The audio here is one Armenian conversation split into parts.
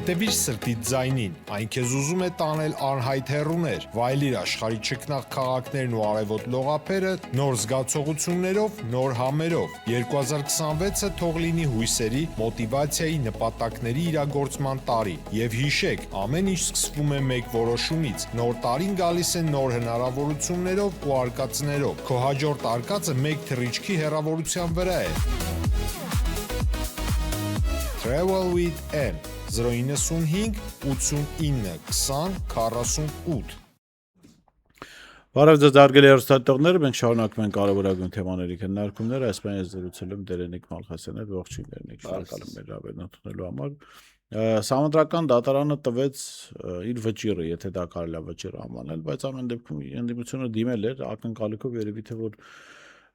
Հետևիր սրտիդ ձայնին, այն քեզ ուզում է տանել անհայտ հեռուներ, վայելիր աշխարհի չքնաղ քաղաքներն ու արևոտ լողափերը նոր զգացողություններով, նոր համերով։ 2026-ը թող լինի հույսերի, մոտիվացիայի, նպատակների իրագործման տարի։ Եվ հիշեք, ամեն ինչ սկսվում է մեկ որոշումից։ Նոր տարին գալիս է նոր հնարավորություններով ու արկածներով։ Քո հաջորդ արկածը մեկ թռիչքի հեռավորության վրա է։ Travel with M 095 89 20 48 Բարև ձեզ հարգելի հեռուստատողներ, մենք շարունակում ենք կարևորագույն թեմաների քննարկումները, այսպես ես զրուցել եմ Դերենիկ Մալխասյանը, ողջույն Դերենիկ, շնորհակալ եմ մեր հավելնությունելու համար։ Սահմանադրական դատարանը տվեց իր վճիռը, եթե դա կարելի է վճիռ անվանել, բայց ամեն դեպքում ընդդիմությունը դիմել էր ակնկալիքով երևի թե որ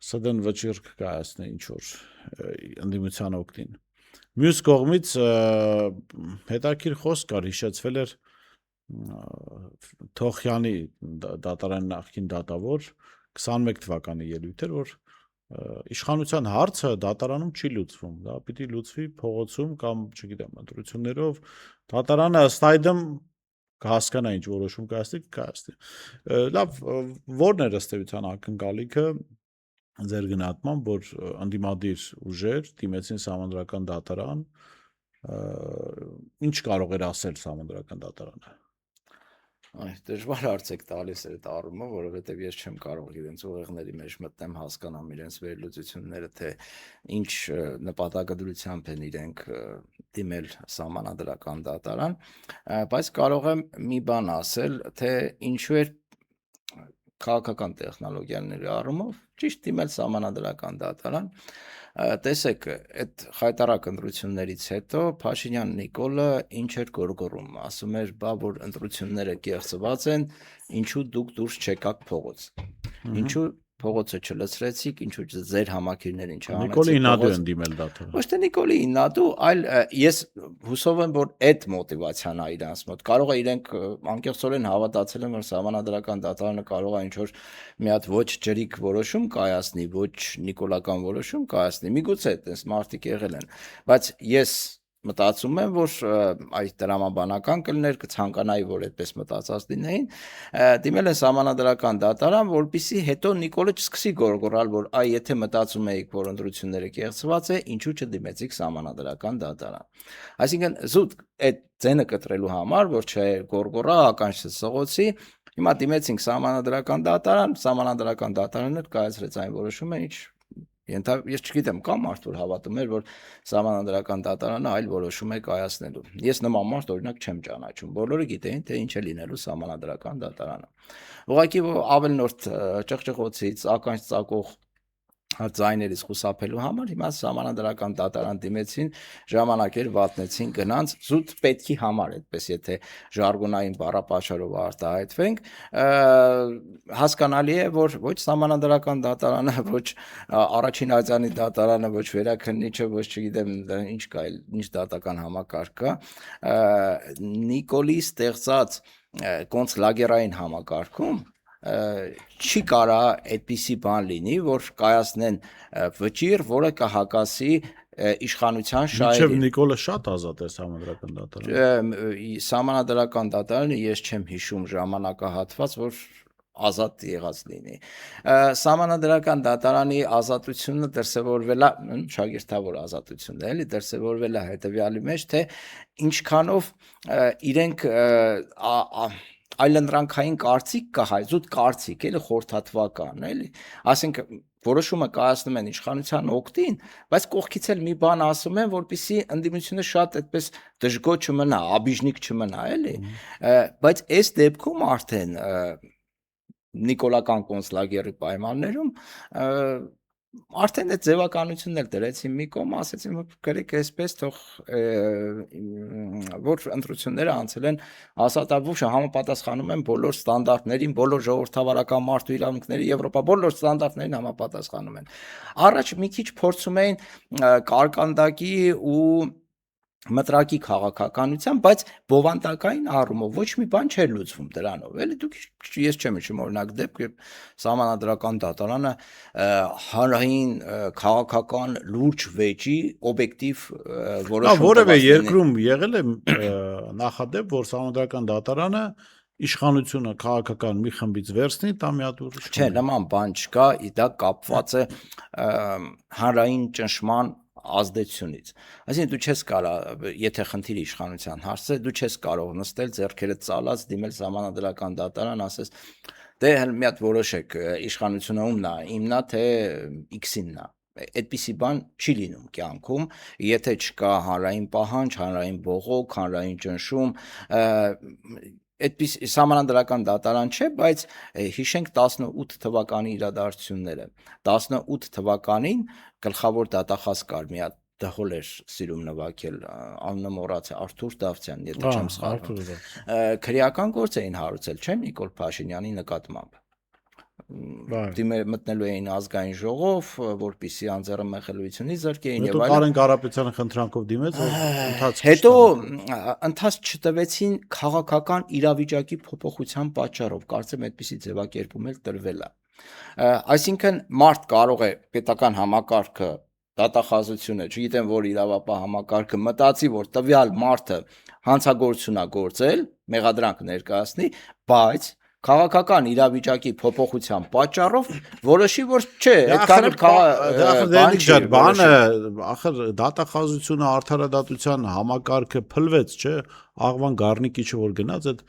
ՍԴ-ն վճիռ կկայացնի ինչ որ ընդդիմության օգտին։ Մյուս կողմից հետաքրքիր խոսք կար, հիշեցվել էր Թոխյանի դատարանի նախկին դատավոր 21 թվականի ելույթ էր, որ իշխանության հարցը դատարանում չի լուծվում, դա պիտի լուծվի փողոցում կամ, չգիտեմ, ընտրություններով, դատարանը ըստ այդմ կհասկանա ինչ որոշում կայացնի։ Լավ, ո՞րն էր ըստ էության ակնկալիքը ձեր գնահատմամբ, որ ընդդիմադիր ուժեր դիմեցին սահմանադրական դատարան, ինչ կարող էր ասել սահմանադրական դատարանը։ Դժվար հարց եք տալիս այդ առումով, որովհետև ես չեմ կարող իրենց ուղեղների մեջ մտնեմ, հասկանամ իրենց վերլուծությունները, թե ինչ նպատակադրությամբ են իրենք դիմել սահմանադրական դատարան, բայց կարող եմ մի բան ասել, թե ինչու էր քաղաքական տեխնոլոգիաների առումով ճիշտ դիմել սահմանադրական դատարան։ Տեսեք, այդ խայտառակ ընտրություններից հետո Փաշինյան Նիկոլը ինչ էր գոռգոռում, ասում էր, բա որ ընտրությունները կեղծված են, ինչու դուք դուրս չեկաք փողոց։ Ինչու փողոցը չլցրեցիք, ինչու ձեր համակիրներին չհանեցիք։ Նիկոլի ինադու են դիմել դատարան։ Ոչ թե Նիկոլի ինադու, այլ ես հուսով եմ, որ այդ մոտիվացիան է իրանց մոտ։ Կարող է իրենք անկեղծորեն հավատացել են, որ սահմանադրական դատարանը կարող է ինչ-որ մի հատ ոչ ջրիկ որոշում կայացնի, ոչ նիկոլական որոշում կայացնի։ Միգուցե այդպես մարդիկ եղել են, բայց ես մտածում եմ, որ այդ տրամաբանական կլներ, կցանկանայի, որ այդպես մտածած լինեին, դիմել են սահմանադրական դատարան, որպեսզի հետո Նիկոլը չսկսի գոռգոռալ, որ այ եթե մտածում էիք, որ ընտրությունները կեղծված է, ինչու չդիմեցիք սահմանադրական դատարան։ Այսինքն զուտ այդ ձենը կտրելու համար, որ չգոռգոռա, ականջ չսողոցի, հիմա դիմեցինք սահմանադրական դատարան, սահմանադրական դատարանը կայացրեց այն որոշումը, ինչ ես չգիտեմ, կա մարդ, որ հավատում էր, որ սահմանադրական դատարանը այլ որոշում է կայացնելու։ Ես նման մարդ օրինակ չեմ ճանաչում։ Բոլորը գիտեին, թե ինչ է լինելու սահմանադրական դատարանը։ Ուղղակի ավելնորդ ճղճղոցից, ականջ ծակող ձայներից խուսափելու համար հիմա սահմանադրական դատարան դիմեցին, ժամանակ էր վատնեցին գնանց զուտ պետքի համար, այդպես եթե ժարգոնային բառապաշարով արտահայտվենք, հասկանալի է, որ ոչ սահմանադրական դատարանը, ոչ առաջին արձանի դատարանը, ոչ վերաքննիչը, ոչ չգիտեմ ինչ կա, ինչ դատական համակարգ կա, Նիկոլի ստեղծած կոնցլագերային համակարգում չի կարա այդպիսի բան լինի, որ կայացնեն վճիռ, որը կհակասի իշխանության շահերին։ Մինչև Նիկոլը շատ ազատ է սահմանադրական դատարանը։ Սահմանադրական դատարանը ես չեմ հիշում ժամանակահատված, որ ազատ եղած լինի։ Սահմանադրական դատարանի ազատությունը դրսևորվել է, շագիրդավոր ազատությունն է, էլի դրսևորվել է հետևյալի մեջ, թե ինչքանով իրենք այլընտրանքային կարծիք կա, զուտ կարծիք, էլի խորհրդատվական, էլի, ասենք որոշումը կայացնում են իշխանության օգտին, բայց կողքից էլ մի բան ասում են, որպեսզի ընդդիմությունը շատ այդպես դժգոհ չմնա, աբիժնիկ չմնա, էլի, բայց այս դեպքում արդեն նիկոլական կոնցլագերի պայմաններում արդեն այդ ձևականությունն էլ դրեցին մի կողմ, ասեցին, որ գրեք այսպես թող որ ընտրությունները անցել են հաստատաբուժը համապատասխանում են բոլոր ստանդարտներին, բոլոր ժողովրդավարական մարդու իրավունքների Եվրոպա բոլոր ստանդարտներին համապատասխանում են։ Առաջ մի քիչ փորձում էին կարկանդակի ու մտրակի քաղաքականության, բայց բովանդակային առումով ոչ մի բան չէր լուծվում դրանով։ Էլի դուք ես չեմ հիշում օրինակ դեպք, երբ Սահմանադրական դատարանը հանրային քաղաքական լուրջ վեճի օբյեկտիվ որոշում որևէ երկրում եղել է նախադեպ, որ Սահմանադրական դատարանը իշխանությունը քաղաքական մի խմբից վերցնի, տա մի հատ ուրիշ։ Չէ, նման բան չկա, դա կապված է հանրային ճնշման ազդեցությունից։ Այսինքն դու չես կարող, եթե խնդիրը իշխանության հարց է, դու չես կարող նստել ձեռքերը ծալած դիմել Սահմանադրական դատարան, ասես դե մի հատ որոշեք իշխանությունը ումն է, իմն է թե X-ինն է։ Այդպիսի բան չի լինում կյանքում, եթե չկա հանրային պահանջ, հանրային բողոք, հանրային ճնշում, այդպես Սահմանադրական դատարան չէ, բայց հիշենք 18 թվականի իրադարձությունները։ 18 թվականին գլխավոր դատախազ կար մի հատ դհոլ էր սիրում նվագել, անունը մոռացա, Արթուր Դավթյան, եթե չեմ սխալվում։ Քրեական գործ էին հարուցել, չէ՞ Նիկոլ Փաշինյանի նկատմամբ։ Մտնելու էին ազգային ժողով, որպեսզի անձեռամեղելությունից զրկեին եւ այլն։ Կարեն Կարապետյանը խնդրանքով դիմեց, ընթացք հետո ընթացք չտվեցին քաղաքական իրավիճակի փոփոխության պատճառով, կարծեմ այդպիսի ձևակերպում էլ տրվել է։ Այսինքն մարդ կարող է պետական համակարգը, դատախազությունը, չգիտեմ որ իրավապահ համակարգը մտածի, որ տվյալ մարդը հանցագործություն է գործել, մեղադրանք ներկայացնի, բայց քաղաքական իրավիճակի փոփոխության պատճառով որոշի որ չէ, այդքան բանը, ախր դատախազությունը արդարադատության համակարգը փլվեց, չէ, աղվան Գառնիկիչը որ գնաց այդ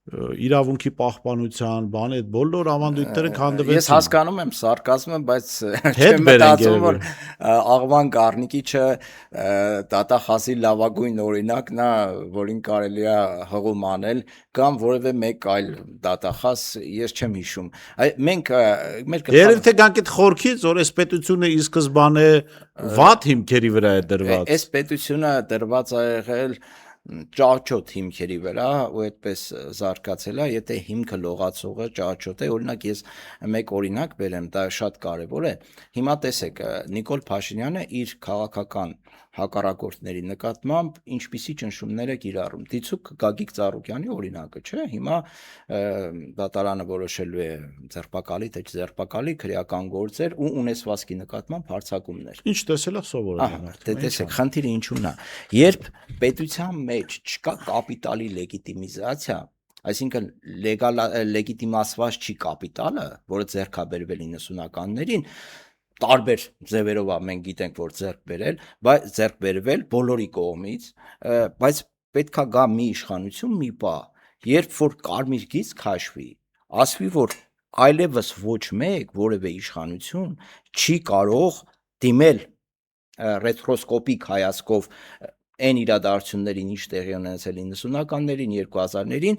իրավունքի պահպանության, բանի այդ բոլոր ավանդույթները քանդվեցին։ Ես հասկանում եմ սարկազմը, բայց չեմ մտածում որ աղվան Գառնիկիչը դատախազի լավագույն օրինակն է, որին կարելի է հղում անել, կամ որևէ մեկ այլ դատախազ, ես չեմ հիշում։ Մենք երբ թե գանք այդ խորքից, որ այս պետությունը ի սկզբանե վատ հիմքերի վրա է դրված։ Այս պետությունը դրված է եղել ճաճոտ հիմքերի վրա ու այդպես զարգացել է, եթե հիմքը լողացողը ճաճոտ է, օրինակ ես մեկ օրինակ բերեմ, դա շատ կարևոր է։ Հիմա տեսեք, Նիկոլ Փաշինյանը իր քաղաքական հակառակորդների նկատմամբ ինչպիսի ճնշումներ է կիրառում։ Դիցուք Գագիկ Ծառուկյանի օրինակը, չէ՞, հիմա դատարանը որոշելու է ձերբակալի թե չձերբակալի քրեական գործեր ու ունեցվածքի նկատմամբ հարձակումներ։ Ինչ տեսել է սովորել։ Դե տեսեք, խնդիրը ինչու՞ն է։ Երբ պետության մեջ չկա կապիտալի լեգիտիմիզացիա, այսինքն լեգիտիմացված չի կապիտալը, որը ձեռք է բերվել 90-ականներին, տարբեր ձևերով մենք գիտենք որ ձեռք բերվել բոլորի կողմից, բայց պետքա գա մի իշխանություն մի պահ, երբ որ կարմիր գիծ քաշվի, ասվի որ այլևս ոչ մեկ որևէ իշխանություն չի կարող դիմել ռետրոսկոպիկ հայացքով այն իրադարձություններին ինչ տեղի ունեցել 90-ականներին, 2000-ներին,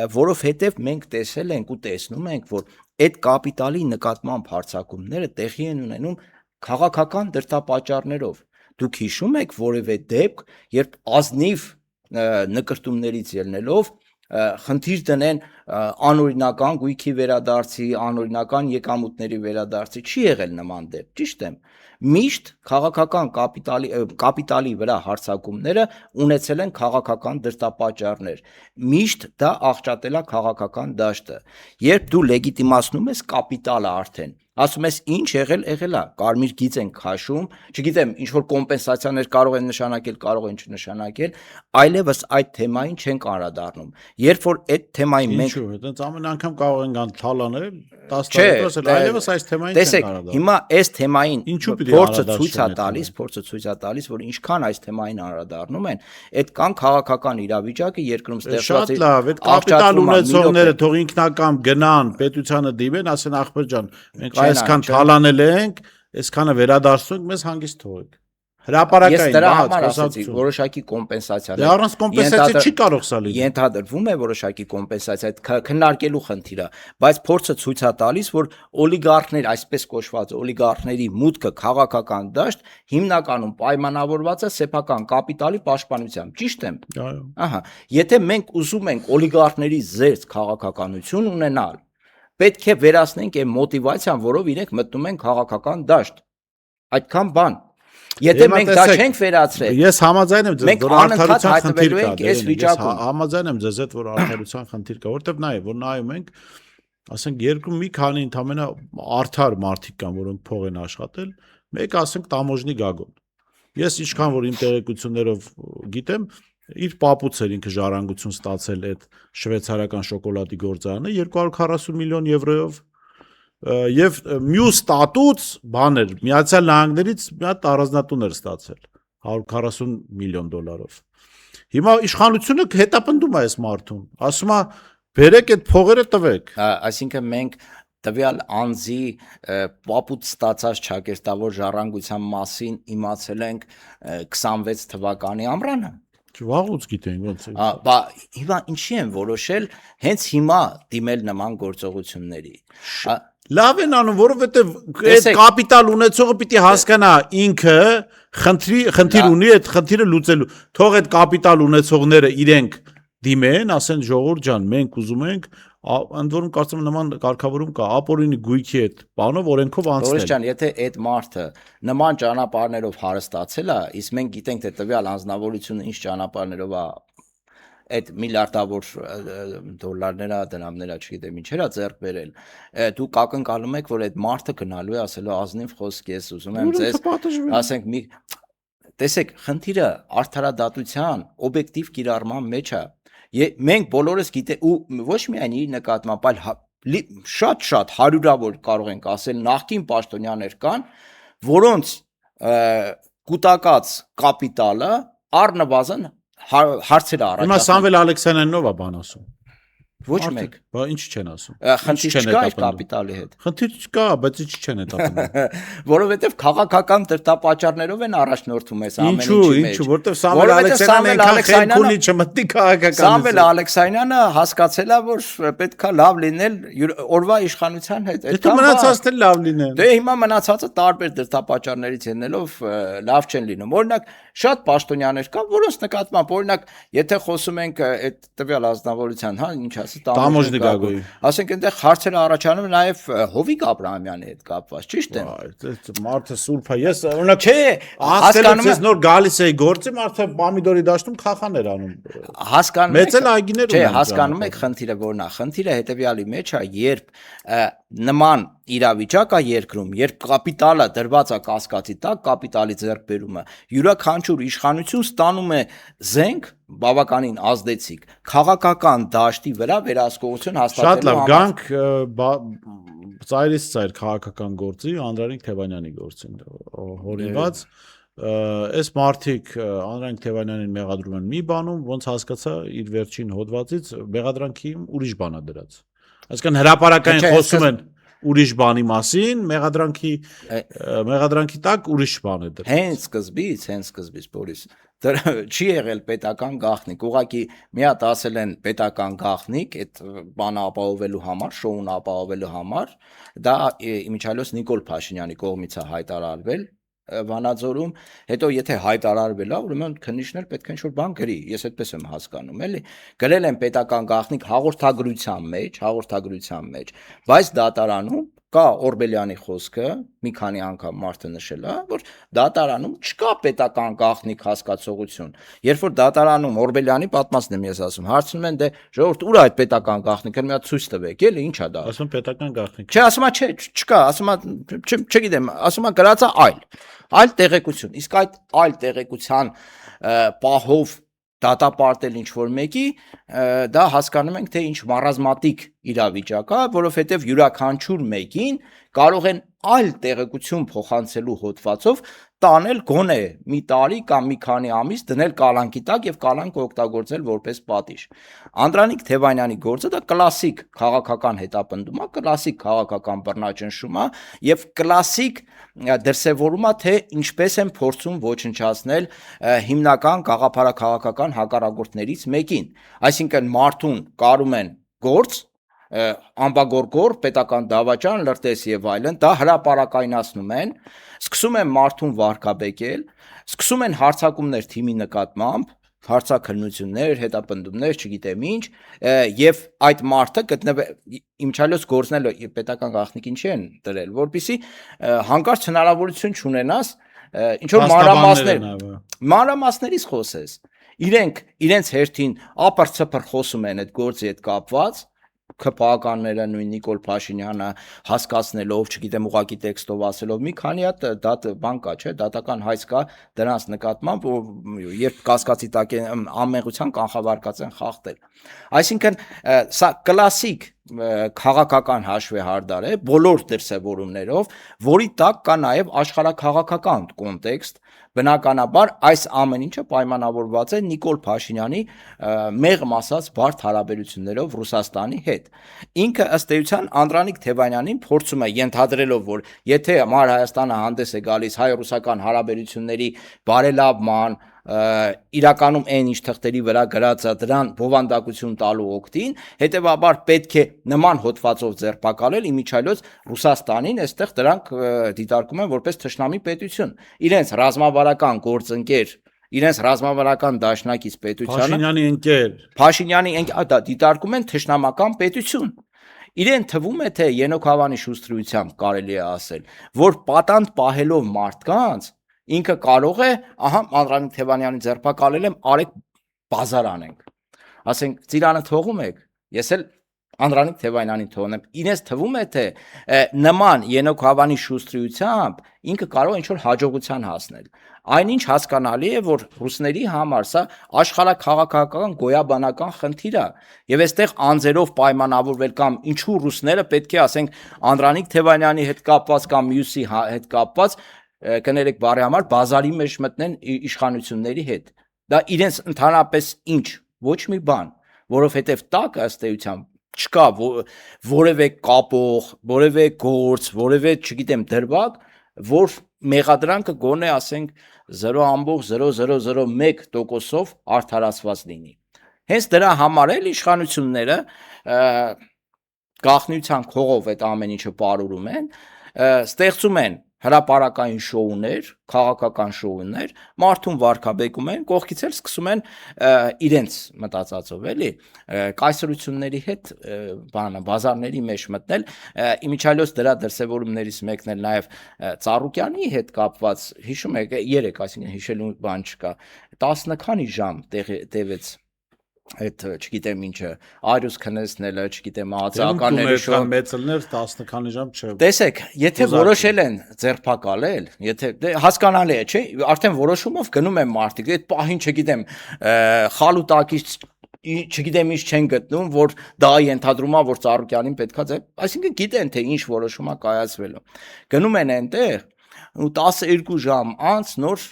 որովհետև մենք տեսել ենք ու տեսնում ենք, որ այդ կապիտալի նկատմամբ հարձակումները տեղի են ունենում քաղաքական դրդապատճառներով։ Դուք հիշում եք որևէ դեպք, երբ ազնիվ նկրտումներից ելնելով խնդիր դնեն անօրինական գույքի վերադարձի, անօրինական եկամուտների վերադարձի, չի եղել նման դեպք, ճիշտ եմ։ Միշտ քաղաքական կապիտալի վրա հարձակումները ունեցել են քաղաքական դրդապատճառներ։ Միշտ դա աղճատել է քաղաքական դաշտը։ Երբ դու լեգիտիմացնում ես կապիտալը արդեն, ասում ես ինչ եղել է, կարմիր գիծ են քաշում, չգիտեմ, ինչ որ կոմպենսացիաներ կարող են նշանակել, կարող են չնշանակել, այլևս այդ թեմային չենք անդրադառնում։ Երբ որ այդ թեմային մենք Ինչու՞, այդպես ամեն անգամ կարող են գան թալանել 10 տարի դրսել, այլևս այս թեմային չենք անդրադառնում։ Հիմա այս թեմային Ինչու՞ պիտի փորձը ցույց է տալիս, որ ինչքան այս թեմային անդրադառնում են, այդքան քաղաքական իրավիճակը երկրում ստեղծված է։ Շատ լավ, այդ կապիտալ ունեցողները թող ինքնակամ գնան, պետությանը դիմեն, ասեն ախպեր ջան, մենք այսքան թալանել ենք, այսքանը վերադարձնենք, մեզ հանգիստ թողեք։ Հրապարակային բաց որոշակի կոմպենսացիա։ Դե առանց կոմպենսացիա չի կարող սա լինել։ Ենթադրվում է որոշակի կոմպենսացիա, քննարկելու խնդիր է, բայց փորձը ցույց է տալիս, որ օլիգարխներ, այսպես կոչված օլիգարխների մուտքը քաղաքական դաշտ հիմնականում պայմանավորված է սեփական կապիտալի պաշտպանությամբ, ճիշտ եմ։ Ահա, եթե մենք ուզում ենք օլիգարխների զերծ քաղաքականություն ունենալ, պետք է վերացնենք այն մոտիվացիան, որով իրենք մտնում են քաղաքական դաշտ։ Այդքան բան։ Եթե մենք դա չենք վերացրել, ես համաձայն եմ ձեզ, մենք որ անընդհատ արդարության խնդիր հայտնվելու կա, ենք այս ես վիճակում։ համաձայն եմ ձեզ հետ, որ արդարության խնդիր կա, որտեվ նայ, որ նայում ենք, ասենք երկու մի քանի ընդամենը արդար մարդիկ կան, որոնք փող են աշխատել, մեկը ասենք Տամոժնի Գագոն։ Ես ինչքան որ իմ տեղեկություններով գիտեմ, իր պապուց էր ինքը ժառանգություն ստացել այդ շվեյցարական շոկոլադի գործարանը 240 միլիոն եվրոյով եւ մյուս ստատուց բաներ Միացյալ Նահանգներից մի հատ առանձնատուն էր ստացել 140 միլիոն դոլարով։ Հիմա իշխանությունը հետապնդում է այս մարդուն, ասում է բերեք այդ փողերը տվեք։ Այսինքն մենք տվյալ անձի պապուց ստացած ճակերտավոր ժառանգության մասին իմացել ենք 26 թվականի ամռանը։ Վաղուց գիտենք ոնց է։ Բա հիմա ինչի են որոշել հենց հիմա դիմել նման գործողությունների։ Լավ են անում, որովհետև այդ կապիտալ ունեցողը պիտի հասկանա ինքը խնդիր ունի այդ խնդիրը լուծելու։ Թող այդ կապիտալ ունեցողները իրենք դիմեն, ասեն ժողովուրդ ջան, մենք ուզում ենք, ընդ որում կարծում եմ նման կարգավորում կա, ապօրինի գույքի այդ բանով օրենքով անցնել։ Որոշ ջան, եթե այդ մարդը նման ճանապարհներով հարստացել է, իսկ մենք գիտենք թե տվյալ անձնավորությունը ինչ ճանապարհներով է այդ միլիարդավոր դոլարները, դրամները, չգիտեմ ինչեր է ձեռք բերել, դուք ակնկալում եք, որ այդ մարդը գնալու է ասելու ազնիվ խոսք, ես ուզում եմ ձեզ, ասենք մի տեսեք, խնդիրը արդարադատության օբյեկտիվ կիրառման մեջ է։ Մենք բոլորս գիտենք ու ոչ միայն իր նկատմամբ, այլ շատ հարյուրավոր կարող ենք ասել նախկին պաշտոնյաներ կան, որոնց կուտակած կապիտալը առնվազն հարցերը առաջացնում։ Հիմա Սամվել Ալեքսանյանով է բան ասում։ Ոչ մեկ։ Բա ինչ չեն ասում։ Խնդիր չկա այդ կապիտալի հետ։ Խնդիր չկա, բայց ինչ չեն հետապնդում։ Որովհետև քաղաքական դրդապատճառներով են առաջնորդում այս ամեն ինչի մեջ։ Ինչու, որտեվ Սամվել Ալեքսանյանը այնքան խելք ունի չմտնի քաղաքականից։ Սամվել Ալեքսանյանը հասկացել է, որ պետքա լավ լինել օրվա իշխանության հետ։ Դե մնացածն էլ լավ լինեն։ Դե հիմա մնացածը տարբեր դրդապատճառներից ելնելով լավ չեն լինում։ Օրինակ շատ պաշտոնյաներ կան, որոնց նկատմամբ օրինակ եթե խոսում ենք այդ տվյալ ազնվորության, հա, ինչ ասի Տամոժնի Գագոյի։ Ասենք այնտեղ հարցերը առաջանում նաև Հովիկ Աբրահամյանի հետ կապված, ճիշտ է։ Մարդը սուրբ է։ Ես օրինակ չէ, հասկանում ես նոր գալիս էի գործի, մարդը պամիդորի դաշտում խախան էր անում։ Հասկանում եք։ Մեծ էլ այգիներ ունեն։ Չէ, հասկանում եք խնդիրը որն է։ Խնդիրը հետեւյալի մեջ է, երբ նման իրավիճակ է երկրում, երբ կապիտալը դրված է կասկածի տակ, կապիտալի ձեռքբերումը, յուրաքանչյուր իշխանություն ստանում է զենք բավականին ազդեցիկ, քաղաքական դաշտի վրա վերահսկողություն հաստատելու համար։ Շատ լավ, գանք ծայրից ծայր քաղաքական գործի, Անդրանիկ Թևանյանի գործին հորինված։ Այս մարդիկ Անդրանիկ Թևանյանին մեղադրում են մի բանում, ոնց հասկացա իր վերջին հոդվածից մեղադրանքի ուրիշ բան է դրած։ Այսինքն հրապարակային խոսում են ուրիշ բանի մասին, մեղադրանքի տակ ուրիշ բան է դրած։ Հենց սկզբից, Բորիս, չի եղել պետական գաղտնիք, ուղղակի մի հատ ասել են պետական գաղտնիք, այդ բանը ապահովելու համար, շոուն ապահովելու համար, դա իմիջիայլոց Նիկոլ Փաշինյանի կողմից է հայտարարվել Վանաձորում, հետո եթե հայտարարվել է, ուրեմն քննիչներ պետք է ինչ-որ բան գրի, ես այդպես եմ հասկանում, էլի, գրել են պետական գաղտնիք հաղորդագրության մեջ, բայց դատարանում կա Օրբելյանի խոսքը, մի քանի անգամ մարդը նշել է, որ դատարանում չկա պետական գաղտնիք հասկացողություն։ Երբ որ դատարանում Օրբելյանի պատմածն եմ ես ասում, հարցնում են դե ժողովուրդ ուր է այդ պետական գաղտնիքը, մի հատ ցույց տվեք, էլի, ի՞նչ է դա։ Ասում պետական գաղտնիք։ Չէ, ասում է, չէ, չկա, ասում է, չգիտեմ, ասում է գրած է այլ տեղեկություն, իսկ այդ այլ տեղեկության պահով դատապարտել ինչ-որ մեկի, դա հասկանում ենք, թե ինչ մարազմատիկ իրավիճակ է, որովհետև յուրաքանչյուր մեկին կարող են այլ տեղեկություն փոխանցելու հոդվածով տանել գոնե մի տարի կամ մի քանի ամիս դնել կալանքի տակ եւ կալանքը օգտագործել որպես պատիժ։ Անդրանիկ Թևանյանի գործը դա կլասիկ քաղաքական հետապնդում է, կլասիկ քաղաքական բռնաճնշում է եւ կլասիկ դրսևորում է, թե ինչպես են փորձում ոչնչացնել հիմնական գաղափարաքաղաքական հակառակորդներից մեկին։ Այսինքն մարդուն կարում են գործ ամբագորգոր, պետական դավաճան, լրտես եւ այլն, դա հրապարակայնացնում են, սկսում են մարդուն վարկաբեկել, սկսում են հարձակումներ թիմի նկատմամբ, հարցաքննություններ, հետապնդումներ, չգիտեմ ինչ, եւ այդ մարդը իմիջիայլոց գործնել պետական գաղտնիքին չեն դրել, որպեսզի հանկարծ հնարավորություն չունենաս ինչ որ մանրամասներից խոսես։ Իրենք իրենց հերթին ապր-ցփր խոսում են այդ գործի հետ կապված, ԿՓԱ-կանները նույն Նիկոլ Փաշինյանը հասկացնելով, չգիտեմ, ուղակի տեքստով ասելով, մի քանի հատ բան կա, չէ, դատական հայց կա դրանց նկատմամբ, երբ կասկածի տակ են անմեղության կանխավարկած են խախտել։ Այսինքն սա կլասիկ քաղաքական հաշվեհարդար է բոլոր դրսևորումներով, որի տակ կա նաև աշխարհաքաղաքական կոնտեքստ։ Բնականաբար այս ամեն ինչը պայմանավորված է Նիկոլ Փաշինյանի մեղմ ասած բարդ հարաբերություններով Ռուսաստանի հետ։ Ինքը ըստ էության Անդրանիկ Թևանյանին փորձում է ենթադրելով, որ եթե Մար Հայաստանը հանդես է գալիս հայ-ռուսական հարաբերությունների բարելավման, իրականում այն ինչ թղթերի վրա գրած է դրան բովանդակություն տալու օգտին, հետևաբար պետք է նման հոդվածով ձերբակալել իմիջիայլոց Ռուսաստանին, այստեղ դրանք դիտարկում են որպես թշնամի պետություն, իրենց ռազմավարական գործընկեր, իրենց ռազմավարական դաշնակից պետությանը Փաշինյանի դա դիտարկում են թշնամական պետություն։ Իրեն թվում է, թե Ենոք Հավանի շուստրությամբ կարելի է ասել, որ պատանդ պահելով մարդկանց ինքը կարող է, ահա Անդրանիկ Թևանյանին ձերբակալել եմ, արեք բազար անենք։ Ասենք ծիրանը թողում եք, ես էլ Անդրանիկ Թևանյանին թողնեմ։ Ինձ թվում է, թե նման Ենոք Հավանի շուստրությամբ ինքը կարող է ինչ-որ հաջողության հասնել։ Այնինչ հասկանալի է, որ ռուսների համար սա աշխարհաքաղաքական գոյաբանական խնդիր է, եւ այստեղ անձերով պայմանավորվել կամ ինչու ռուսները պետք է ասենք Անդրանիկ Թևանյանի հետ կապված կամ մյուսի հետ կապված կներեք բարի համար բազարի մեջ մտնեն իշխանությունների հետ։ Դա իրենց ընդհանրապես ինչ, ոչ մի բան, որովհետև տակ ըստ էության չկա որևէ կապող, որևէ գործ, որևէ, չգիտեմ, դրվագ, որ մեղադրանքը գոնե ասենք 0.0001%-ով արդարացված լինի։ Հենց դրա համար էլ իշխանությունները գաղտնիության քողով այդ ամեն ինչը պարուրում են, ստեղծում են հրապարակային շոուներ, քաղաքական շոուներ, մարդուն վարկաբեկում են, կողքից էլ սկսում են իրենց մտածածով էլի կայսրությունների հետ բազարների մեջ մտնել, իմիջիայլոց դրա դրսևորումներից մեկն էլ նաև Ծառուկյանի հետ կապված, հիշում եք, 3, այսինքն հիշելու բան չկա, 10 քանի ժամ տևեց այդ չգիտեմ ինչը այրուս քնեցնելը, չգիտեմ աղացականների շոն մեծլներ 10 քանի ժամ չէ։ Տեսեք, եթե որոշել են ձերբակալել, եթե հասկանալի է, չէ, արդեն որոշումով գնում են մարդիկ, այդ պահին չգիտեմ, խալուտակից չգիտեմ ինչ չեն գտնում, որ դա ենթադրում է, որ Ծառուկյանին պետքա ձեր, այսինքն գիտեն թե ինչ որոշում է կայացվելու։ Գնում են այնտեղ ու 12 ժամ անց նոր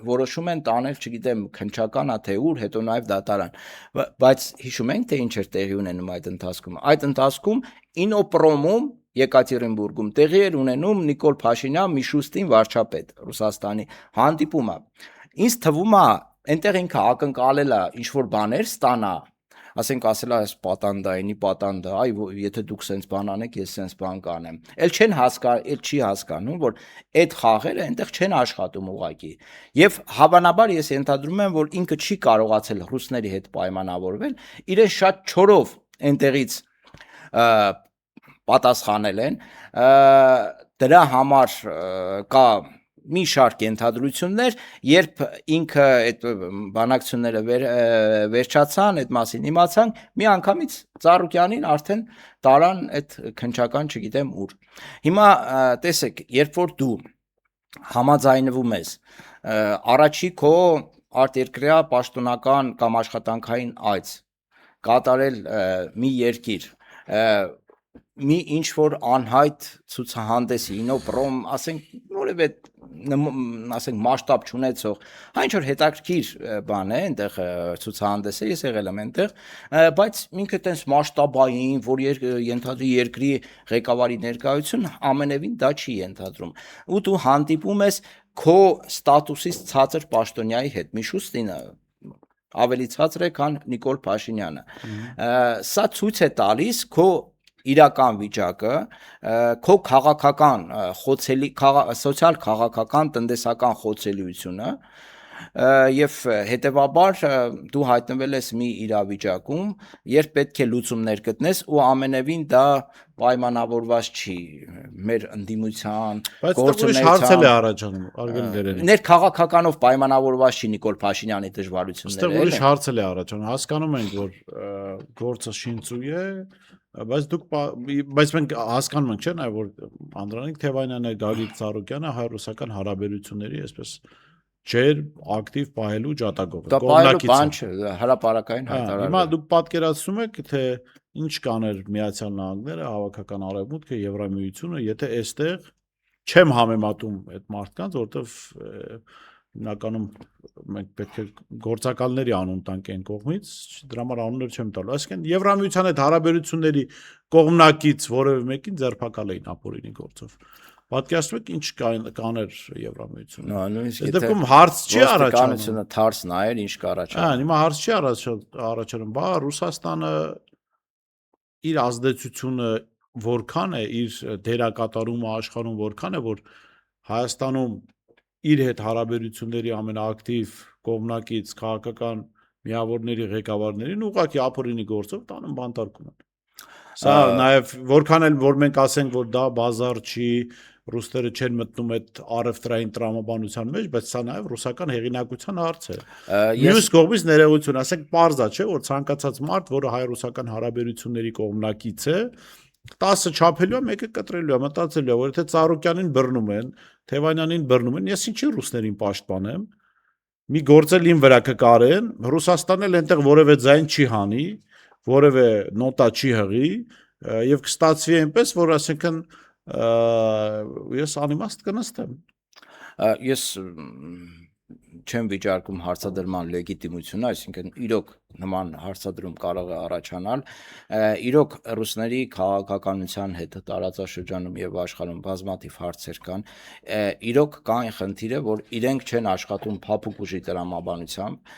որոշում են տանել, չգիտեմ, քնչականա թե ուր, հետո նաև դատարան։ Բայց հիշում ենք, թե ինչ էր տեղի ունենում այդ ընթացքում։ Այդ ընթացքում Ինոպրոմում Եկատերինբուրգում տեղի էր ունենում Նիկոլ Փաշինյան Միշուստին վարչապետ Ռուսաստանի հանդիպումը։ Ինձ թվում է, այնտեղ ինքը ակնկալել է ինչ-որ բաներ ստանա, ասենք ասել է այս պատանդայինի պատանդը, այ եթե դուք սենց բան անեք, ես սենց բան կանեմ։ Էլ չի հասկանում, որ այդ խաղերը այնտեղ չեն աշխատում ուղղակի։ Եվ հավանաբար ես ենթադրում եմ, որ ինքը չի կարողացել ռուսների հետ պայմանավորվել, իրեն շատ չորով այնտեղից պատասխանել են, դրա համար կա մի շարք ենթադրություններ, երբ ինքը այդ բանակցությունները վերջացան, այդ մասին իմացան, մի անգամից Ծառուկյանին արդեն տարան այդ քնչական չգիտեմ ուր։ Հիմա տեսեք, երբ որ դու համաձայնվում ես առաջի քո արտերկրյա պաշտոնական կամ աշխատանքային այց կատարել մի երկիր, մի ինչ որ անհայտ ցուցահանդեսի, Ինոպրոմ, ասենք որևէ ասենք մասշտաբ չունեցող, այն ինչ որ հետաքրքիր բան է, այնտեղ ցուցահանդես է, ես եղել եմ այնտեղ, բայց ինքը տենց մասշտաբային, որ ենթադրի երկրի ղեկավարի ներկայություն ամենևին դա չի ենթադրում։ Ու դու հանդիպում ես քո ստատուսից ցածր պաշտոնյայի հետ, Միշուստինը ավելի ցածր է, քան Նիկոլ Փաշինյանը։ Սա ցույց է տալիս քո իրական վիճակը, քո քաղաքական խոցելի, սոցիալ քաղաքական տնտեսական խոցելիությունը, եւ հետեւաբար դու հայտնվել ես մի իրավիճակում, երբ պետք է լուծումներ գտնես ու ամենևին դա պայմանավորված չի մեր ընդդիմության Բայց դա ուրիշ հարց էլ է առաջանում, Արգել Դերենիկ։ ներքաղաքականով պայմանավորված չի Նիկոլ Փաշինյանի դժվարությունները։ Այստեղ ուրիշ հարց էլ է առաջանում։ Հասկանում ենք, որ գործը շինծու է, բայց մենք հասկանում ենք, չէ՞, նաև որ Անդրանիկ Թևանյանը, Գագիկ Ծառուկյանը հայ-ռուսական հարաբերությունների այսպես ջեր ակտիվ պահելու ջատագով Դա պահելու բան չէ, հրապարակային հայտարարել։ Հիմա դուք պատկերացնում եք, թե ինչ կաներ Միացյալ Նահանգները, Հավաքական Արևմուտքը, Եվրամիությունը, եթե այստեղ չեմ համեմատում այդ մարդկանց, որովհետև հիմնականում մենք պետք է գործակալների անուն տանք այն կողմից, դրա համար անուններ չեմ տալու։ Այսինքն Եվրամիության այդ հարաբերությունների կողմնակից որևէ մեկին ձերբակալ էին ապօրինի գործով։ Պատկերացնում եք ինչ կաներ Եվրամիությունը։ Նույնիսկ Այդ դեպքում հարց չի առաջանում։ Կանությունը թարս նայեր ինչ կառաջանա։ Հիմա հարց չի առաջանում, բա Ռուսաստանը իր ազդեցությունը որքան է, իր դերակատարումը աշխարհում որքան է, որ Հայաստանում իր հետ հարաբերությունների ամենաակտիվ կողմնակից քաղաքական միավորների ղեկավարներին ուղղակի ապօրինի գործով տանում բանտարկում են։ Սա նաև որքան էլ որ մենք ասենք, որ դա բազար չի, ռուսները չեն մտնում այդ առևտրային տրամաբանության մեջ, բայց սա նաև ռուսական հեղինակության հարց է։ Մյուս կողմից ներողություն, ասենք պարզ է, չէ, որ ցանկացած մարդ, որը հայ-ռուսական հարաբերությունների կողմնակից է, 10 չափելու է, մեկը կտրելու է, մտածելու է, որ եթե Ծառուկյանին բռնում են, Թևանյանին բռնում են, ես ինչի ռուսներին պաշտպանեմ։ Մի գործել իմ վրա կկարեն, Ռուսաստանն էլ այնտեղ որևէ ձայն չի հանի, որևէ նոտա չի հղի, եւ կստացվի այնպես, որ ասենքն ես անիմաստ կնստեմ։ Ես չեմ վիճարկում հարցադրման լեգիտիմությունը, այսինքն իրոք նման հարցադրում կարող է առաջանալ, իրոք ռուսների քաղաքականության հետ տարածաշրջանում եւ աշխարհում բազմաթիվ հարցեր կան, իրոք կա այն խնդիրը, որ իրենք չեն աշխատում փափուկ ուժի տրամաբանությամբ,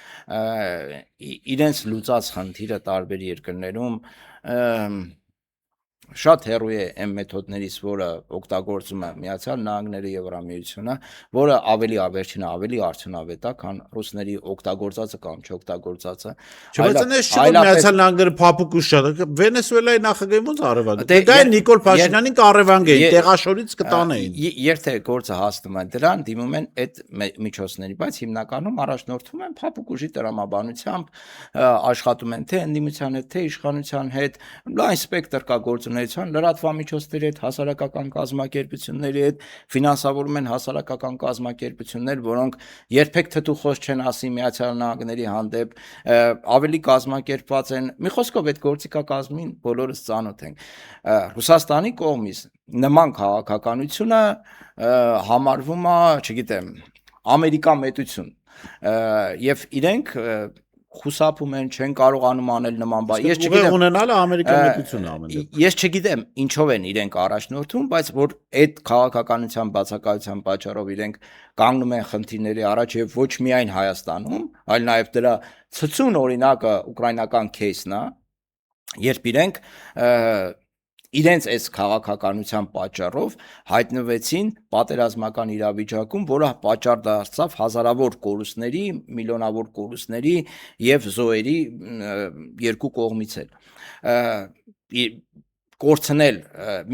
իրենց լուծած խնդիրը տարբեր երկրներում շատ հեռու է այն մեթոդներից, որը օգտագործում է Միացյալ Նահանգները, Եվրամիությունը, որը ավելի ավերջինը, ավելի արդյունավետ է, քան ռուսների օգտագործածը կամ չօգտագործածը։ Բայց այս չէ Միացյալ Նահանգները փափուկ ուժ շատ, Վենեսուելայի նախագահին ոնց առևանգ։ Գային Նիկոլ Փաշինյանին կառևանգ էին, տեղաշորից կտանեին։ Երբ թե գործը հասնում է դրան, դիմում են այդ միջոցների, բայց հիմնականում առաջնորդվում են փափուկ ուժի տրամաբանությամբ, աշխատում են թե ընդդիմության հետ, թե իշխանության հետ, լայն սպեկտր կա գործունեության, լրատվամիջոցների հետ, հասարակական կազմակերպությունների հետ, ֆինանսավորում են հասարակական կազմակերպություններ, որոնք երբեք թթուխոս չեն ասի Միացյալ Նահանգների հանդեպ, ավելի կազմակերպված են։ Մի խոսքով այդ գործիքակազմին բոլորս ծանոթ ենք։ Ռուսաստանի կողմից նման քաղաքականությունը համարվում է, չգիտեմ, Ամերիկա մետություն, եւ իրենք խուսափում են, չեն կարողանում անել նման բան։ Ես չգիտեմ ունենալը ամերիկամետությունը ամեն դեպքում։ Ես չգիտեմ ինչով են իրենք առաջնորդում, բայց որ այդ քաղաքականության բացակայության պատճառով իրենք կանգնում են խնդիրների առաջ եւ ոչ միայն Հայաստանում, այլ նաեւ դրա ցցուն օրինակը ուկրաինական кейսն է, երբ իրենք իրենց այս քաղաքականության պատճառով հայտնվեցին պատերազմական իրավիճակում, որը պատճառ դարձավ հազարավոր կորուստների, միլիոնավոր կորուստների եւ զոհերի երկու կողմից էլ կորցնել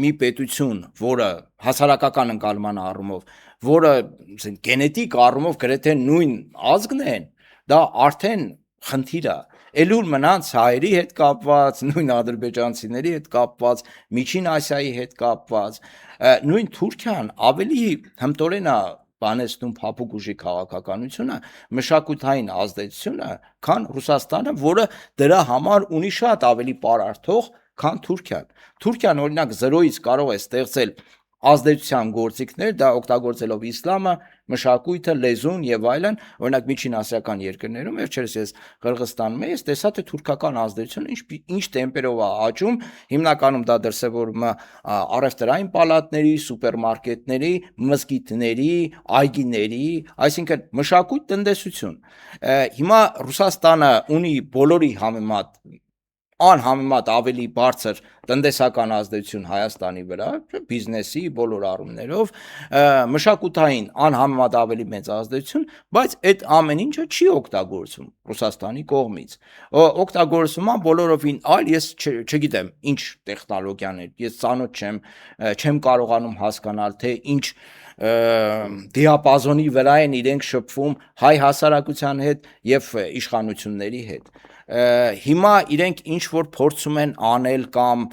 մի պետություն, որը հասարակական ընկալման առումով, որը գենետիկ առումով գրեթե նույն ազգն են, դա արդեն խնդիր է։ Էլուր մնաց հայերի հետ կապված, նույն ադրբեջանցիների հետ կապված, Միջին Ասիայի հետ կապված, նույն Թուրքիան ավելի հմտորեն է բանեցնում փափուկ ուժի քաղաքականությունը, մշակութային ազդեցությունը, քան Ռուսաստանը, որը դրա համար ունի շատ ավելի պարարթող, քան Թուրքիան։ Թուրքիան օրինակ 0-ից կարող է ստեղծել ազդեցության գործիքներ, դա օգտագործելով իսլամը, մշակույթը, լեզուն եւ այլն, օրինակ միջին ասիական երկրներում, վերջերս ես Ղրղստանում եմ, տեսա թե թուրքական ազդեցությունը ինչ տեմպերով է աճում, հիմնականում դա դրսևորվում է առևտրային պալատների, սուպերմարկետների, մզկիթների, այգիների, այսինքն մշակույթ, տնտեսություն։ Հիմա Ռուսաստանը ունի բոլորի համեմատ անհամեմատ ավելի բարձր տնտեսական ազդեցություն Հայաստանի վրա, բիզնեսի բոլոր առումներով, մշակութային անհամեմատ ավելի մեծ ազդեցություն, բայց այդ ամեն ինչը չի օգտագործվում Ռուսաստանի կողմից։ Օգտագործվում է բոլորովին այլ, ես չգիտեմ, ինչ տեխնոլոգիաներ, ես ծանոթ չեմ կարողանում հասկանալ, թե ինչ դիապազոնի վրա են իրենք շփվում հայ հասարակության հետ եւ իշխանությունների հետ։ Հիմա իրենք ինչ որ փորձում են անել կամ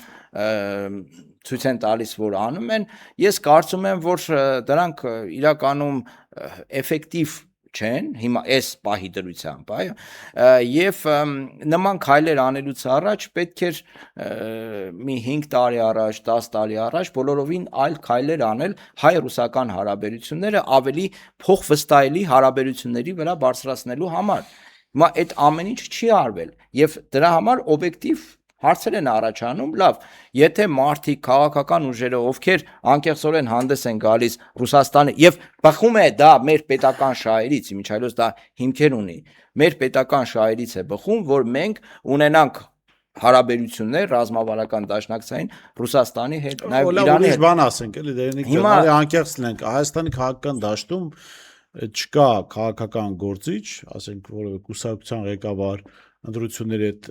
ցույց են տալիս, որ անում են, ես կարծում եմ, որ դրանք իրականում էֆեկտիվ չեն, հիմա այս պահի դրությամբ, այո, եւ նման քայլեր անելուց առաջ պետք էր մի 5 տարի առաջ, 10 տարի առաջ բոլորովին այլ քայլեր անել հայ-ռուսական հարաբերությունները ավելի փոխվստահելի հարաբերությունների վրա բարձրացնելու համար։ Հիմա այդ ամեն ինչ չի արվել եւ դրա համար օբյեկտիվ հարցեր են առաջանում, լավ, եթե մարդիկ քաղաքական ուժերը, ովքեր անկեղծորեն հանդես են գալիս Ռուսաստանը եւ բխում է դա մեր պետական շահերից, իմիջիայլոց դա հիմքեր ունի, մեր պետական շահերից է բխում, որ մենք ունենանք հարաբերություններ ռազմավարական դաշնակցային Ռուսաստանի հետ, նաեւ Իրանի հետ։ Բան ասենք, էլի դերենիկ ջան, անկեղծ լինենք, Հայաստանի քաղաքական դաշտում չկա քաղաքական գործիչ, ասենք որևէ կուսակցության ղեկավար ընտրությունների հետ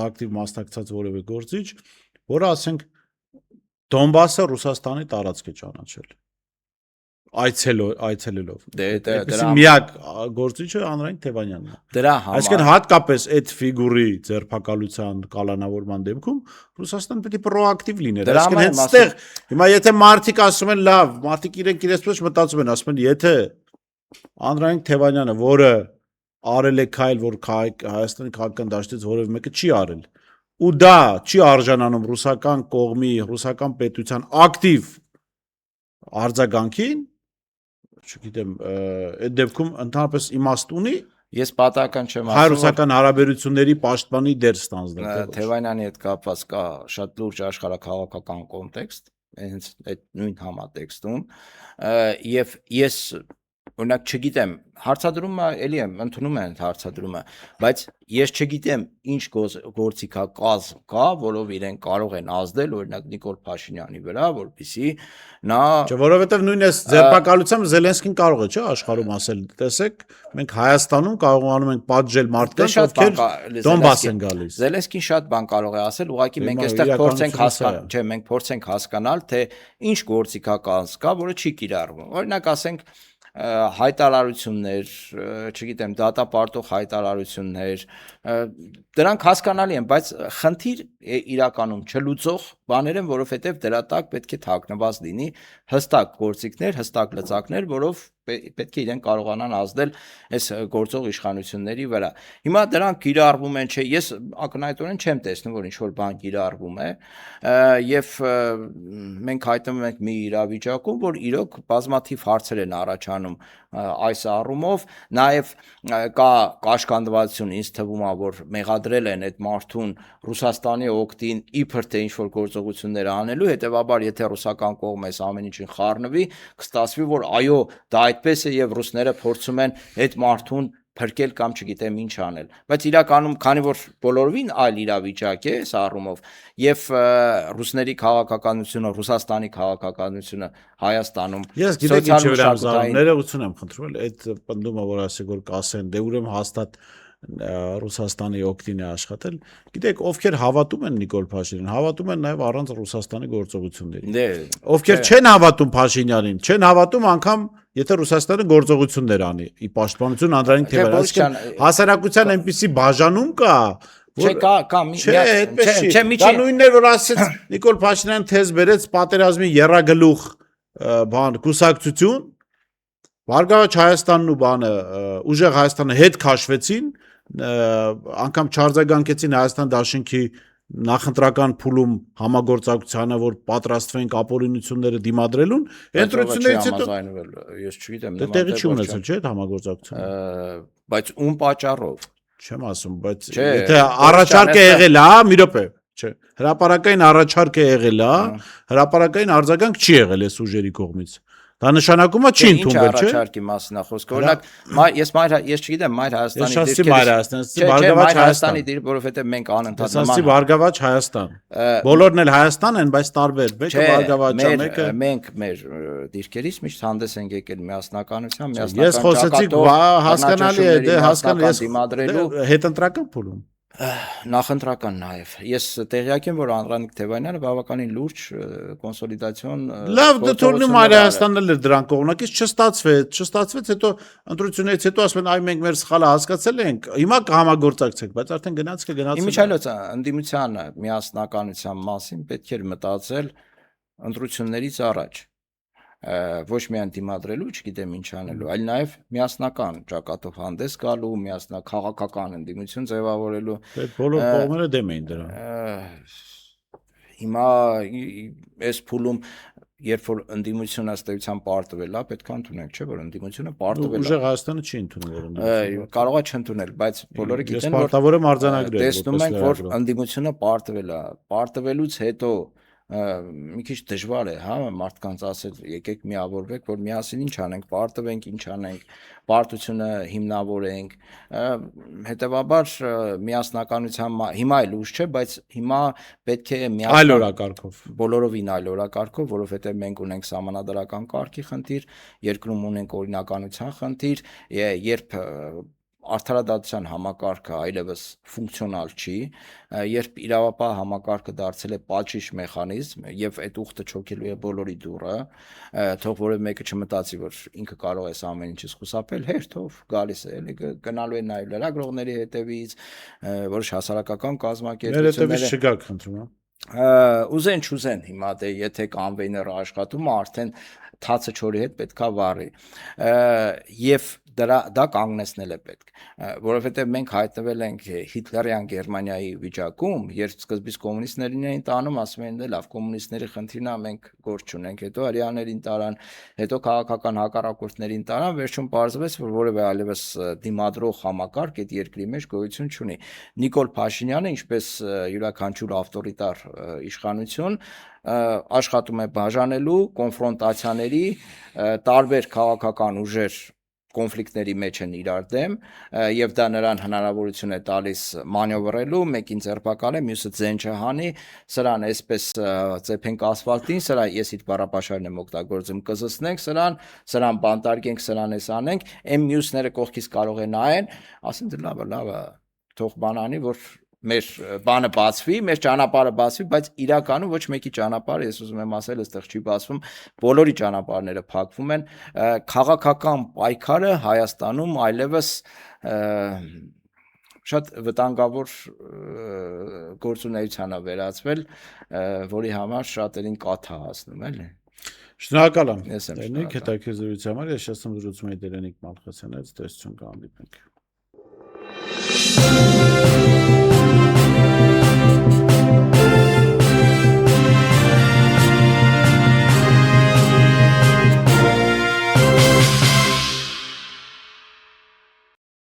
ակտիվ մասնակցած որևէ գործիչ, որը ասենք Դոնբասը Ռուսաստանի տարածք է ճանաչել այցելելով։ Դրա միակ գործիչը Անրային Թևանյանն է։ Դրա համար այսինքն հատկապես այդ ֆիգուրի ձերբակալության կալանավորման դեպքում Ռուսաստանը պետք է պրոակտիվ լիներ։ Այսինքն հենց այդտեղ հիմա եթե մարդիկ ասում են լավ, մարդիկ իրենք իրենց մեջ մտածում են, ասում են եթե Անրային Թևանյանը, որը արել է քայլ, որ Հայաստանի քաղաքական դաշտից որևէ մեկը չի արել, ու դա չի արժանանում ռուսական կողմի, ռուսական պետության ակտիվ արձագանքին, չգիտեմ, այդ դեպքում ընդհանրապես իմաստ ունի ես պատահական չեմ ասում հայ-ռուսական հարաբերությունների պաշտպանի դեր ստանձնել։ Թևանյանի հետ կապված կա շատ լուրջ աշխարհաքաղաքական կոնտեքստ, հենց այդ նույն համատեքստում, եւ ես օրինակ չգիտեմ, հարցադրումը էլի եմ ընդունում եմ հարցադրումը, բայց ես չգիտեմ ինչ գործիքակազմ կա, որով իրեն կարող են ազդել օրինակ Նիկոլ Փաշինյանի վրա, որպեսզի նա Չէ, որովհետև նույն այս ձերբակալությամբ Զելենսկին կարող է, չէ, աշխարհում ասել, տեսեք, մենք Հայաստանում կարողանում ենք պատժել մարդկանց, ովքեր Դոնբաս են գալիս։ Զելենսկին շատ բան կարող է ասել, ուղղակի մենք այստեղ փորձենք հասկանալ, չէ, մենք փորձենք հասկանալ, թե ինչ գործիքակազմ կա, որը չի կիրառվում։ Օրինակ ասենք հայտարարություններ, չգիտեմ, դատապարտող հայտարարություններ, դրանք հասկանալի են, բայց խնդիր իրականում չլուծող բաներ են, որովհետև դրա տակ պետք է թաքնված լինի հստակ գործիքներ, հստակ լծակներ, որով պետք է իրեն կարողանան ազդել այս գործող իշխանությունների վրա։ Հիմա դրանք կիրառվում են, չէ, ես ակնհայտորեն չեմ տեսնում, որ ինչ-որ բան կիրառվում է, եւ մենք հայտնվում ենք մի իրավիճակում, որ իրոք բազմաթիվ հարցեր են առաջանում այս առումով, նաեւ կա կաշկանդվածություն, ինձ թվում է, որ մեղադրել են այդ մարդուն Ռուսաստանի օգտին իբր թե ինչ-որ գործողություններ անելու, հետեւաբար եթե ռուսական կողմը այս ամեն ինչին խառնվի, կստացվի, որ այո, դա այդպես է եւ ռուսները փորձում են այդ մարդուն փրկել կամ չգիտեմ ինչ անել, բայց իրականում քանի որ բոլորովին այլ իրավիճակ է այս առումով եւ ռուսների քաղաքականությունը, Ռուսաստանի քաղաքականությունը Հայաստանում ես գիտեք ինչ է վերաբերում, ներողություն եմ խնդրում, այդ պնդումը որ ասեք որ կասեն, դե ուրեմն հաստատ Ռուսաստանի օգտին է աշխատել, գիտեք ովքեր հավատում են Նիկոլ Փաշինյանին, հավատում են նաև առանց Ռուսաստանի գործողությունների։ Ովքեր չեն հավատում Փաշինյանին, չեն հավատում անգամ եթե Ռուսաստանը գործողություններ անի, ի պաշտպանություն Անդրանիկ Թևանյանի, հասարակության այնպիսի բաժանում կա, Չէ, կա մի դա նույնն է որ ասեց Նիկոլ Փաշինյանը թեզ բերեց պատերազմի եռագլուխ բան կուսակցություն, Բարգավաճ Հայաստանն ու բանը ուժեղ Հայաստանը հետ քաշվեցին, անգամ չարձագանքեցին Հայաստան Դաշնքի նախընտրական փուլում համագործակցությանը, որ պատրաստվենք ապօրինությունները դիմադրելուն, ընտրություններից հետո ես չգիտեմ, դա տեղի չի ունեցել, չէ՞, այդ համագործակցությունը։ Բայց ում պատճառով։ Չեմ ասում, բայց եթե առաջարկ է եղել, հա, մի րոպե, չէ։ Հրապարակային առաջարկ է եղել, հա, հրապարակային արձագանք չի եղել այս ուժերի կողմից։ Դա նշանակում է չի ընդունվել, չէ՞։ Առաջարկի մասին է խոսքը։ Օրինակ, ես չգիտեմ, Մայր Հայաստանի Ես ասացի Մայր Հայաստանից, Բարգավաճ Հայաստանի դիր, որովհետև մենք անընդհատ ասացի Բարգավաճ Հայաստան։ Բոլորն էլ Հայաստան են, բայց տարբեր։ Մեկը Բարգավաճ է, մեկը մենք մեր դիրքերից միշտ հանդես ենք եկել միասնականությամբ, Ես խոսեցի, հասկանալի է, դե հասկանալի է դիմադրելու հետընտրական փուլում։ Նախընտրական նաև։ Ես տեղյակ եմ, որ Անդրանիկ Թևանյանը բավականին լուրջ կոնսոլիդացիոն Լավ, դե թողնի Մայր Հայաստանն էլ էր դրան կողմնակից, չստացվեց, հետո ընտրությունից հետո ասում են, այ մենք մեր սխալը հասկացել ենք, հիմա կհամագործակցենք, բայց արդեն գնացել է։ Իմիջիայլոց ընդդիմության միասնականության մասին պետք էր մտածել ընտրություններից առաջ։ Ոչ միայն դիմադրելու, չգիտեմ ինչ անելու, այլ նաև միասնական ճակատով հանդես գալու, քաղաքական ընդդիմություն ձևավորելու։ Բոլոր կողմերը դեմ էին դրան։ Հիմա այս փուլում երբ որ ընդդիմությունը ըստ էության պարտվել է, պետք է ընդունենք, չէ՞ որ ընդդիմությունը պարտվել է։ Ուժեղ Հայաստանը չի ընդունել։ Կարող է չընդունել, բայց բոլորը գիտեն, որ պարտավոր եմ արձանագրել։ Տեսնում ենք, որ ընդդիմությունը պարտվել է։ Պարտվելուց հետո մի քիչ դժվար է, հա, մարդկանց ասել, եկեք միավորվեք, որ միասին ինչ անենք, պարտվենք, ինչ անենք, պարտությունը հիմնավորենք, հետևաբար միասնականության հիմա էլ ուժ չէ, բայց հիմա պետք է այլ օրակարգով, բոլորովին այլ օրակարգով, որովհետև մենք ունենք սահմանադրական կարգի խնդիր, երկրում ունենք օրինականության խնդիր, երբ արդարադատության համակարգը այլևս ֆունկցիոնալ չի, երբ իրավապահ համակարգը դարձել է պատժիչ մեխանիզմ եւ այդ ուխտը չոքելու է բոլորի դուռը, թող որևէ մեկը չմտածի, որ ինքը կարող է ամեն ինչից խուսափել, հերթով գալիս է, էլի գնալու է նաեւ լրագրողների հետևից, որոշ հասարակական կազմակերպությունները չգաք խնդրում, ուզեն չուզեն հիմա դե եթե կոնվեյները աշխատում է, արդեն թացը չորի հետ պետքա վառի եւ դա կանգնեցնել է պետք, որովհետև մենք հայտնվել ենք Հիտլերյան Գերմանիայի վիճակում, երբ սկզբից կոմունիստներին էին տանում, ասում էին, դե լավ, կոմունիստների խնդիրն է, մենք գործ չունենք, հետո հրեաներին տարան, հետո քաղաքական հակառակորդներին տարան, վերջում պարզվեց, որ որևէ այլևս դիմադրող համակարգ այդ երկրի մեջ գոյություն չունի։ Նիկոլ Փաշինյանը, ինչպես յուրաքանչյուր ավտորիտար իշխանություն, աշխատում է բաժանելու կոնֆրոնտացիաների, տարբեր քաղաքական ուժեր կոնֆլիկտների մեջ են իրար դեմ եւ դա նրան հնարավորություն է տալիս մանյովրելու, մեկին ձերբակալել, մյուսը ձեն չհանի, սրան այսպես ծեփենք ասֆալտին, սրա ես իդ բառապաշարն եմ օգտագործում, կզսնենք սրան բանտարկենք, սրան էս անենք, այն մյուսները կողքից կարող է նայեն, ասեն դե լավ, թող բանանի, որ մեր բանը բացվի, մեր ճանապարհը բացվի, բայց իրականում ոչ մեկի ճանապարհը, ես ուզում եմ ասել, այստեղ չի բացվում, բոլորի ճանապարհները փակվում են, քաղաքական պայքարը Հայաստանում այլևս շատ վտանգավոր գործունեության է վերածվել, որի համար շատերին կաթ է հասնում, էլի։ Շնորհակալ եմ։ Դերնիկ հետաքրքրության համար, ես շնորհում եմ Դերնիկ Մալխասյանից, տեսություն կհանդիպենք։